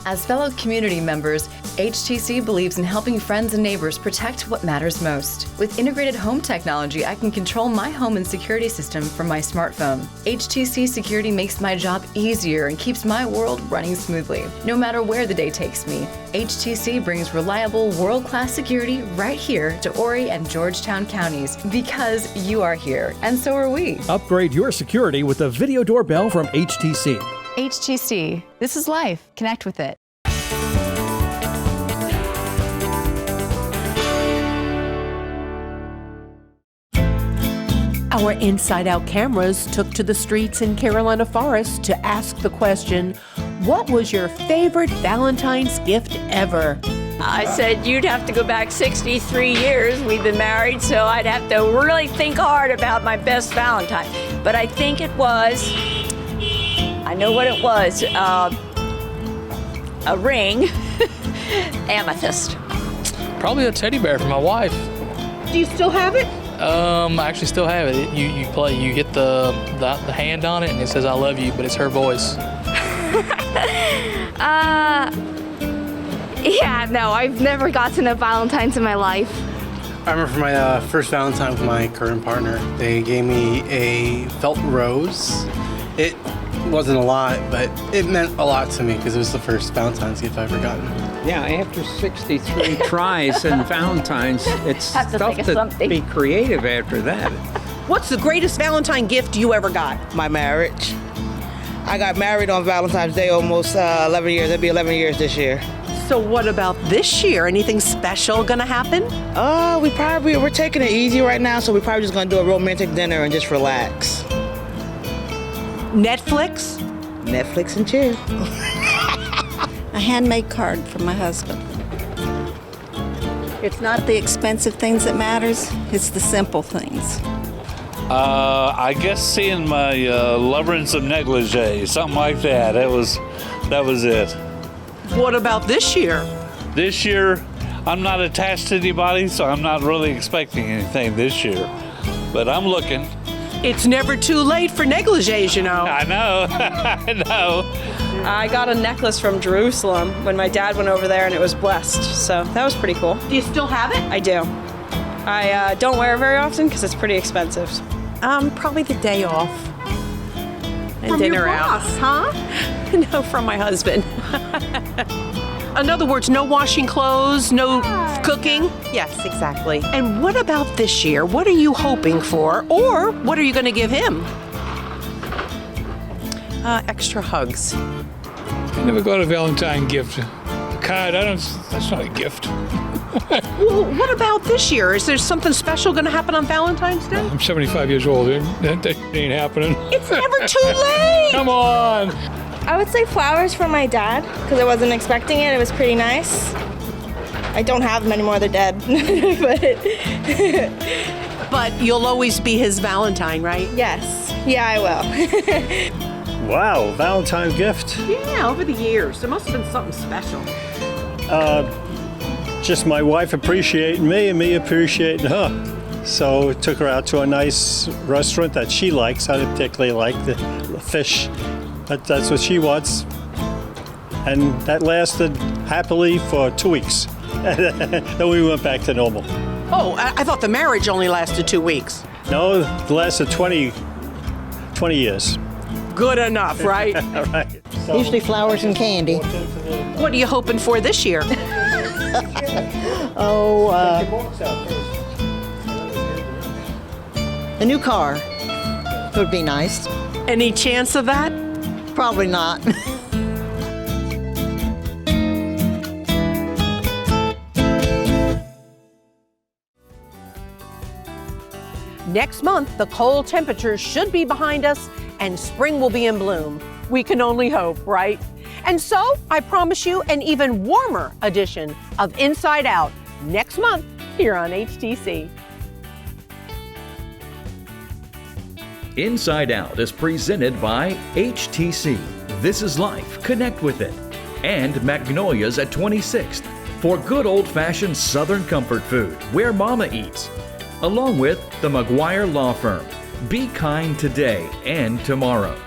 As fellow community members, HTC believes in helping friends and neighbors protect what matters most. With integrated home technology, I can control my home and security system from my smartphone. HTC Security makes my job easier and keeps my world running smoothly. No matter where the day takes me, HTC brings reliable, world-class security right here to Horry and Georgetown counties because you are here, and so are we.
Upgrade your security with a video doorbell from HTC.
HTC. This is life. Connect with it.
Our Inside Out cameras took to the streets in Carolina Forest to ask the question, what was your favorite Valentine's gift ever?
I said you'd have to go back 63 years. We've been married, so I'd have to really think hard about my best Valentine. But I think it was, I know what it was, a ring, amethyst.
Probably a teddy bear for my wife.
Do you still have it?
I actually still have it. You hit the hand on it and it says I love you, but it's her voice.
Yeah, no, I've never gotten a Valentine's in my life.
I remember for my first Valentine with my current partner, they gave me a felt rose. It wasn't a lot, but it meant a lot to me because it was the first Valentine's gift I've ever gotten.
Yeah, after 63 tries and Valentine's, it's tough to be creative after that.
What's the greatest Valentine gift you ever got?
My marriage. I got married on Valentine's Day almost 11 years. It'll be 11 years this year.
So what about this year? Anything special gonna happen?
We're taking it easy right now, so we're probably just gonna do a romantic dinner and just relax.
Netflix?
Netflix and chill.
A handmade card for my husband. It's not the expensive things that matters, it's the simple things.
I guess seeing my lover in some negligee, something like that. That was it.
What about this year?
This year, I'm not attached to anybody, so I'm not really expecting anything this year. But I'm looking.
It's never too late for negligees, you know.
I know. I know.
I got a necklace from Jerusalem when my dad went over there, and it was blessed. So that was pretty cool.
Do you still have it?
I do. I don't wear it very often because it's pretty expensive.
Probably the day off. And
From
dinner
your
out.
boss,
huh? No, from my husband. In other words, no washing clothes, no cooking?
Yes, exactly.
And what about this year? What are you hoping for? Or what are you going to give him?
Extra hugs.
I never got a Valentine gift. A card, that's not a gift.
Well, what about this year? Is there something special going to happen on Valentine's Day?
I'm 75 years old. That ain't happening.
It's never too late!
Come on!
I would say flowers from my dad, because I wasn't expecting it. It was pretty nice. I don't have them anymore, they're dead.
But you'll always be his Valentine, right?
Yes. Yeah, I will.
Wow, Valentine's gift.
Yeah, over the years. There must have been something special.
Just my wife appreciating me and me appreciating her. So took her out to a nice restaurant that she likes. I particularly like the fish. That's what she wants. And that lasted happily for 2 weeks. Then we went back to normal.
Oh, I thought the marriage only lasted 2 weeks.
No, it lasted 20 years.
Good enough, right?
Right.
Usually flowers and candy.
What are you hoping for this year?
A new car would be nice.
Any chance of that?
Probably not.
Next month, the cold temperatures should be behind us and spring will be in bloom. We can only hope, right? And so, I promise you an even warmer edition of Inside Out next month here on HTC.
Inside Out is presented by HTC. This is Life. Connect with it. And Magnolia's at 26th for good old-fashioned Southern comfort food where Mama eats. Along with the McGuire Law Firm. Be kind today and tomorrow.